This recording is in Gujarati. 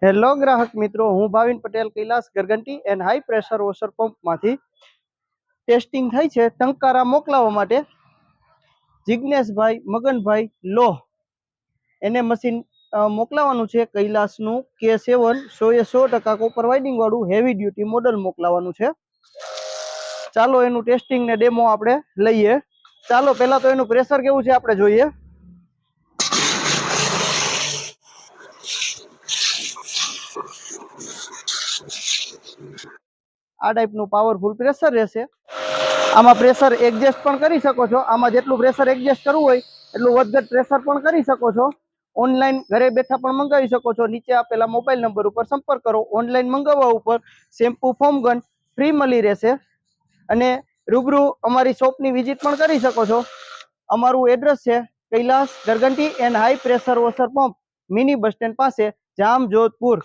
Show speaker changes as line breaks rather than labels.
હેલો ગ્રાહક મિત્રો, હું Bhavin Patel Kailash Garganti and high pressure washer પંપમાંથી ટેસ્ટિંગ થાય છે ટંકારા મોકલાવવા માટે. જિજ્ઞેશભાઈ મગનભાઈ લો એને મશીન મોકલાવાનું છે. કૈલાસનું K7 100% કોપર વાઇડિંગ વાળું હેવી ડ્યુટી મોડલ મોકલાવાનું છે. ચાલો એનું ટેસ્ટિંગ ને ડેમો આપણે લઈએ. ચાલો પહેલા તો એનું પ્રેશર કેવું છે આપણે જોઈએ. આ ટાઈપનું પાવરફુલ પ્રેશર રહેશે. આમાં પ્રેશર એડજસ્ટ પણ કરી શકો છો. આમાં જેટલું પ્રેશર એડજસ્ટ કરવું હોય એટલું વધઘટ પ્રેશર પણ કરી શકો છો. ઓનલાઈન ઘરે બેઠા પણ મંગાવી શકો છો. નીચે આપેલા મોબાઈલ નંબર ઉપર સંપર્ક કરો. ઓનલાઈન મંગાવવા ઉપર શેમ્પુ ફોમ ગન ફ્રી મળી રહેશે અને રૂબરૂ અમારી શોપની વિઝિટ પણ કરી શકો છો. અમારું એડ્રેસ છે Kailash Garganti and high pressure washer pump, mini bus stand પાસે, જામ જોધપુર.